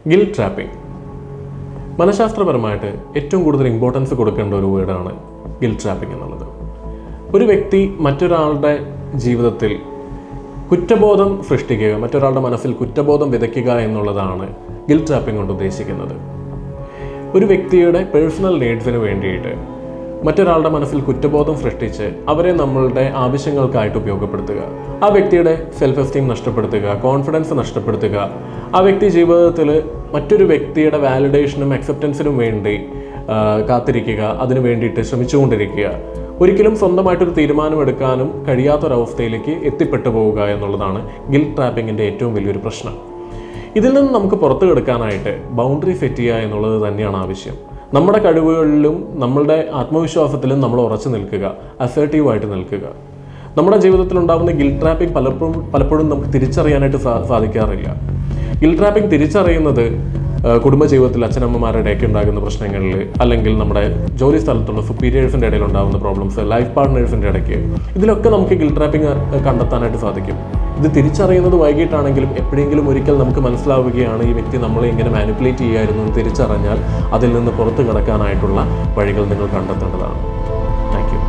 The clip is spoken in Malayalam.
ഗിൽറ്റ് ട്രാപ്പിംഗ് മനഃശാസ്ത്രപരമായിട്ട് ഏറ്റവും കൂടുതൽ ഇമ്പോർട്ടൻസ് കൊടുക്കേണ്ട ഒരു വേർഡാണ് ഗിൽറ്റ് ട്രാപ്പിംഗ് എന്നുള്ളത്. ഒരു വ്യക്തി മറ്റൊരാളുടെ ജീവിതത്തിൽ കുറ്റബോധം സൃഷ്ടിക്കുക, മറ്റൊരാളുടെ മനസ്സിൽ കുറ്റബോധം വിതയ്ക്കുക എന്നുള്ളതാണ് ഗിൽറ്റ് ട്രാപ്പിംഗ് കൊണ്ട് ഉദ്ദേശിക്കുന്നത്. ഒരു വ്യക്തിയുടെ പേഴ്സണൽ നീഡ്സിന് വേണ്ടിയിട്ട് മറ്റൊരാളുടെ മനസ്സിൽ കുറ്റബോധം സൃഷ്ടിച്ച് അവരെ നമ്മളുടെ ആവശ്യങ്ങൾക്കായിട്ട് ഉപയോഗപ്പെടുത്തുക, ആ വ്യക്തിയുടെ സെൽഫ് എസ്റ്റീം നഷ്ടപ്പെടുത്തുക, കോൺഫിഡൻസ് നഷ്ടപ്പെടുത്തുക, ആ വ്യക്തി ജീവിതത്തിൽ മറ്റൊരു വ്യക്തിയുടെ വാലിഡേഷനും അക്സെപ്റ്റൻസിനും വേണ്ടി കാത്തിരിക്കുക, അതിനു വേണ്ടിയിട്ട് ശ്രമിച്ചുകൊണ്ടിരിക്കുക, ഒരിക്കലും സ്വന്തമായിട്ടൊരു തീരുമാനമെടുക്കാനും കഴിയാത്തൊരവസ്ഥയിലേക്ക് എത്തിപ്പെട്ടു പോവുക എന്നുള്ളതാണ് ഗിൽറ്റ് ട്രാപ്പിങ്ങിൻ്റെ ഏറ്റവും വലിയൊരു പ്രശ്നം. ഇതിൽ നിന്ന് നമുക്ക് പുറത്തു കിടക്കാനായിട്ട് ബൗണ്ടറി സെറ്റ് ചെയ്യുക എന്നുള്ളത് തന്നെയാണ് ആവശ്യം. നമ്മുടെ കഴിവുകളിലും നമ്മളുടെ ആത്മവിശ്വാസത്തിലും നമ്മൾ ഉറച്ചു നിൽക്കുക, അസേർട്ടീവായിട്ട് നിൽക്കുക. നമ്മുടെ ജീവിതത്തിൽ ഉണ്ടാകുന്ന ഗിൽറ്റ് ട്രാപ്പിംഗ് പലപ്പോഴും നമുക്ക് തിരിച്ചറിയാനായിട്ട് സാധിക്കാറില്ല. ഗിൽറ്റ് ട്രാപ്പിംഗ് തിരിച്ചറിയുന്നത് കുടുംബജീവിതത്തിൽ അച്ഛനമ്മമാരുടെയൊക്കെ ഉണ്ടാകുന്ന പ്രശ്നങ്ങളിൽ, അല്ലെങ്കിൽ നമ്മുടെ ജോലി സ്ഥലത്തുള്ള സുപ്പീരിയേഴ്സിൻ്റെ ഇടയിൽ ഉണ്ടാകുന്ന പ്രോബ്ലംസ്, ലൈഫ് പാർട്ട്നേഴ്സിൻ്റെ ഇടയ്ക്ക്, ഇതിലൊക്കെ നമുക്ക് ഗിൽറ്റ് ട്രാപ്പിംഗ് കണ്ടെത്താനായിട്ട് സാധിക്കും. ഇത് തിരിച്ചറിയുന്നത് വൈകിട്ടാണെങ്കിലും എപ്പോഴെങ്കിലും ഒരിക്കൽ നമുക്ക് മനസ്സിലാവുകയാണ് ഈ വ്യക്തി നമ്മളെ ഇങ്ങനെ മാനിപ്പുലേറ്റ് ചെയ്യായിരുന്നു എന്ന് തിരിച്ചറിഞ്ഞാൽ അതിൽ നിന്ന് പുറത്തു കിടക്കാനായിട്ടുള്ള വഴികൾ നിങ്ങൾ കണ്ടെത്തേണ്ടതാണ്. Thank you.